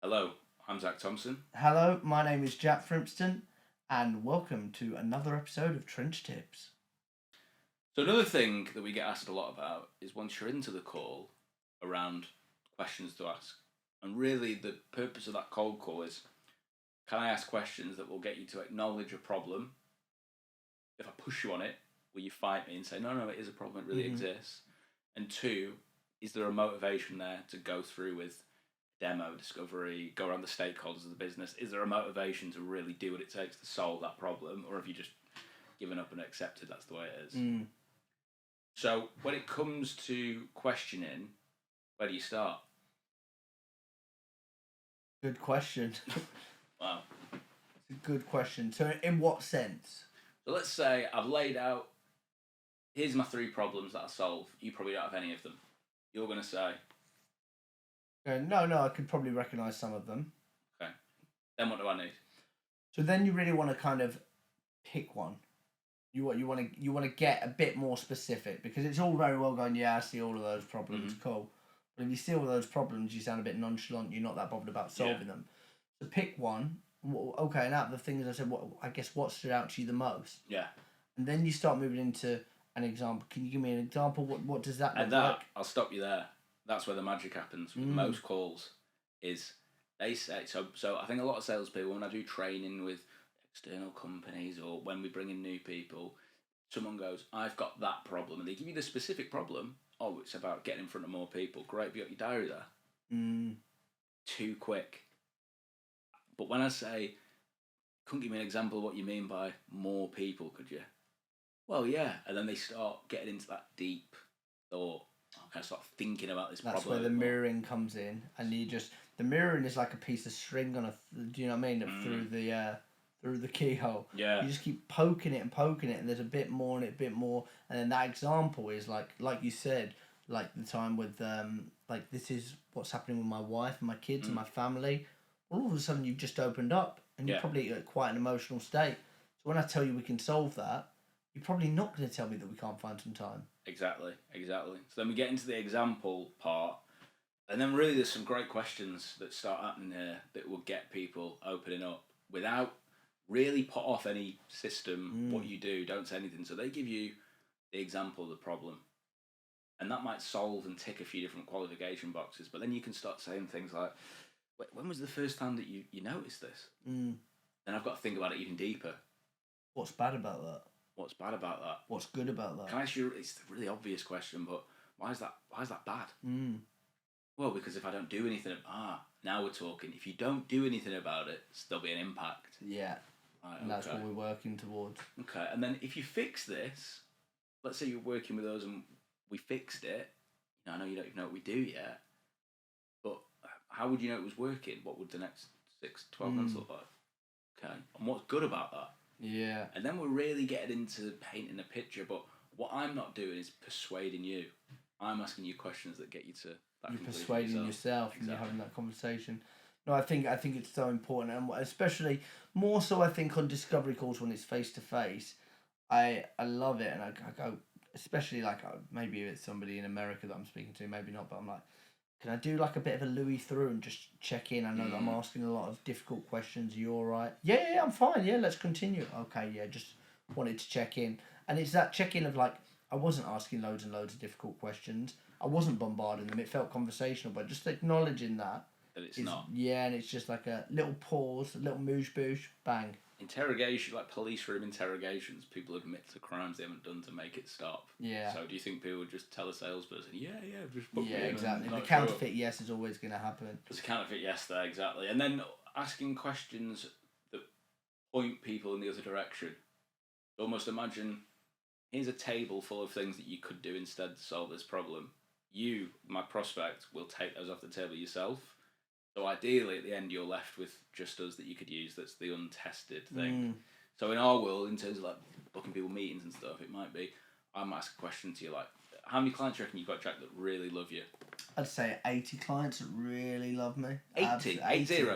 Hello, I'm Zach Thompson. Hello, my name is Jack Frimpston, and welcome to another episode of Trench Tips. So another thing that we get asked a lot about is once you're into the call around questions to ask. And really the purpose of that cold call is, can I ask questions that will get you to acknowledge a problem? If I push you on it, will you fight me and say, no, it is a problem, it really exists? And two, is there a motivation there to go through with demo, discovery, go around the stakeholders of the business? Is there a motivation to really do what it takes to solve that problem? Or have you just given up and accepted that's the way it is? So when it comes to questioning, where do you start? Good question. Wow. It's a good question. So, in what sense? So let's say I've laid out, here's my 3 problems that I solve. You probably don't have any of them. You're going to say, No, I could probably recognise some of them. okay, then what do I need? So then you really want to kind of pick one. You want to get a bit more specific, because it's all very well going, yeah, I see all of those problems, cool. But if you see all of those problems, you sound a bit nonchalant. You're not that bothered about solving them. So pick one. Okay, and out of the things I said, what stood out to you the most? Yeah. And then you start moving into an example. Can you give me an example? What does that look like? I'll stop you there. That's where the magic happens with most calls. Is they say so. I think a lot of salespeople, when I do training with external companies or when we bring in new people, someone goes, "I've got that problem," and they give you the specific problem. Oh, it's about getting in front of more people. Great, have you got your diary there? Too quick. But when I say, couldn't give me an example of what you mean by more people, could you? Well, yeah. And then they start getting into that deep thought. Okay, start thinking about this That's problem. where the mirroring comes in, and the mirroring is like a piece of string on do you know what I mean? Through the keyhole. Yeah. You just keep poking it, and there's a bit more and a bit more, and then that example is like you said, like the time with like this is what's happening with my wife and my kids and my family. Well, all of a sudden you've just opened up, and you're probably at quite an emotional state. So when I tell you we can solve that, you're probably not going to tell me that we can't find some time. Exactly. So then we get into the example part, and then really there's some great questions that start happening here that will get people opening up without really put off any system, what you do, don't say anything. So they give you the example of the problem. And that might solve and tick a few different qualification boxes, but then you can start saying things like, when was the first time that you noticed this? Then I've got to think about it even deeper. What's bad about that? What's bad about that? What's good about that? Can I ask you, it's a really obvious question, but why is that bad? Well, because if I don't do anything, now we're talking. If you don't do anything about it, there'll be an impact. Yeah. Right, and that's what we're working towards. Okay, and then if you fix this, let's say you're working with us and we fixed it. I know you don't even know what we do yet, but how would you know it was working? What would the next 6-12 months look like? Okay, and what's good about that? Yeah. And then we're really getting into painting a picture, but what I'm not doing is persuading you. I'm asking you questions that get you to that. You're persuading yourself, and you're having that conversation. No, I think it's so important, and especially more so, I think, on discovery calls when it's face to face. I love it, and I go, especially like maybe it's somebody in America that I'm speaking to, maybe not, but I'm like, can I do like a bit of a Louis through and just check in? I know that I'm asking a lot of difficult questions. Are you all right? Yeah, I'm fine. Yeah, let's continue. Okay, yeah, just wanted to check in. And it's that check in of like, I wasn't asking loads and loads of difficult questions. I wasn't bombarding them. It felt conversational, but just acknowledging that. That it's not. Yeah, and it's just like a little pause, a little moosh boosh, bang. Interrogation, like police room interrogations, people admit to crimes they haven't done to make it stop. Yeah. So do you think people would just tell a salesperson, just put me in? Exactly. The counterfeit yes is always going to happen. There's a counterfeit yes there, exactly. And then asking questions that point people in the other direction. Almost imagine, here's a table full of things that you could do instead to solve this problem. You, my prospect, will take those off the table yourself. So ideally, at the end, you're left with just us that you could use. That's the untested thing. So in our world, in terms of like booking people meetings and stuff, it might be, I might ask a question to you like, how many clients do you reckon you've got, Jack, that really love you? I'd say 80 clients that really love me. 80? 80?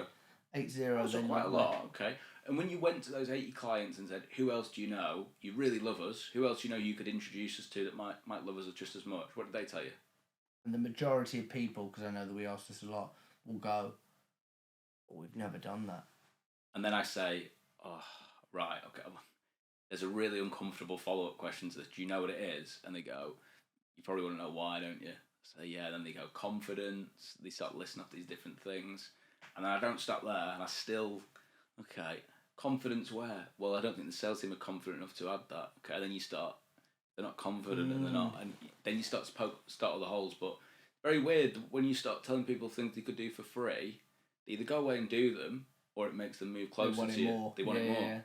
80. That's quite a lot, okay. And when you went to those 80 clients and said, who else do you know? You really love us. Who else do you know you could introduce us to that might love us just as much? What did they tell you? And the majority of people, because I know that we ask this a lot, will go, Oh, we've never done that. And then I say, oh, right, okay. There's a really uncomfortable follow-up question to this. Do you know what it is? And they go, you probably want to know why, don't you? I say, yeah. Then they go, confidence. They start listing off these different things. And then I don't stop there, and I still, okay, confidence where? Well, I don't think the sales team are confident enough to add that. Okay, then you start, they're not confident and they're not, and then you start to start all the holes. But very weird when you start telling people things they could do for free, they either go away and do them, or it makes them move closer to you. More. They want it more. Yeah.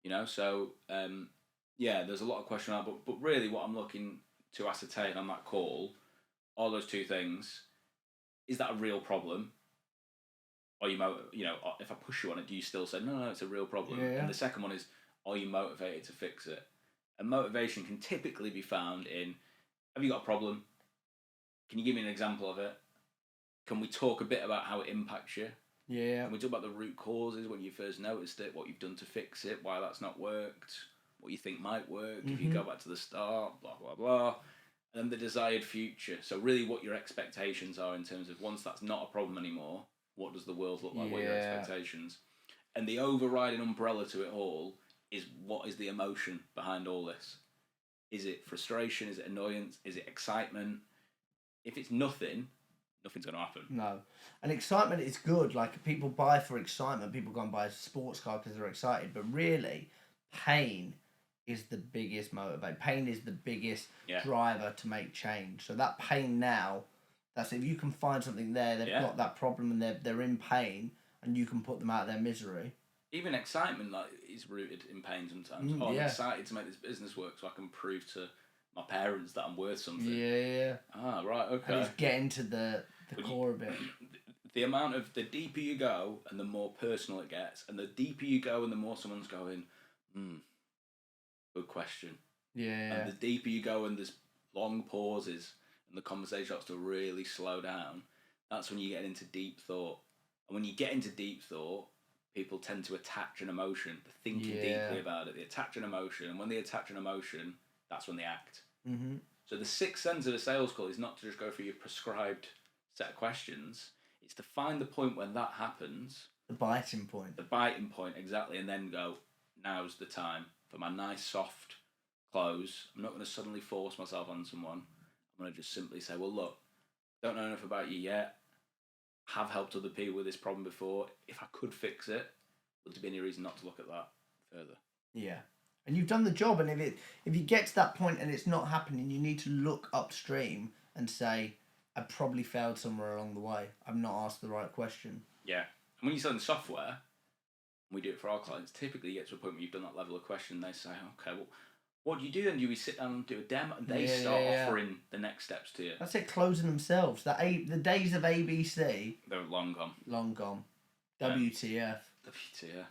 You know, so there's a lot of question out, but really what I'm looking to ascertain on that call, all those two things, is that a real problem? Or if I push you on it, do you still say, no, it's a real problem? Yeah. And the second one is, are you motivated to fix it? And motivation can typically be found in, have you got a problem? Can you give me an example of it? Can we talk a bit about how it impacts you? Yeah. Can we talk about the root causes when you first noticed it, what you've done to fix it, why that's not worked, what you think might work, if you go back to the start, blah, blah, blah. And then the desired future. So really what your expectations are in terms of once that's not a problem anymore, what does the world look like? What are your expectations? And the overriding umbrella to it all is, what is the emotion behind all this? Is it frustration? Is it annoyance? Is it excitement? If it's nothing's going to happen. No. And excitement is good. Like, people buy for excitement. People go and buy a sports car because they're excited. But really, pain is the biggest motivator. Pain is the biggest driver to make change. So that pain now, that's if you can find something there, they've got that problem and they're in pain, and you can put them out of their misery. Even excitement is rooted in pain sometimes. I'm excited to make this business work so I can prove to my parents that I'm worth something. Yeah. Ah, right, okay. And it's getting to the core of it. The deeper you go and the more personal it gets, and the deeper you go and the more someone's going, good question. Yeah. And the deeper you go and there's long pauses and the conversation starts to really slow down, that's when you get into deep thought. And when you get into deep thought, people tend to attach an emotion. They're thinking deeply about it. They attach an emotion. And when they attach an emotion, that's when they act. Mm-hmm. So the sixth sense of a sales call is not to just go through your prescribed set of questions. It's to find the point when that happens. The biting point. The biting point, exactly. And then go, now's the time for my nice, soft close. I'm not going to suddenly force myself on someone. I'm going to just simply say, well, look, don't know enough about you yet. Have helped other people with this problem before. If I could fix it, would there be any reason not to look at that further? Yeah. And you've done the job, and if you get to that point and it's not happening, you need to look upstream and say, I probably failed somewhere along the way. I've not asked the right question. Yeah. And when you're selling software, and we do it for our clients, typically you get to a point where you've done that level of question, they say, okay, well, what do you do then? Do we sit down and do a demo? And they start offering the next steps to you. That's it, closing themselves. The days of ABC... They're long gone. Long gone. WTF. WTF.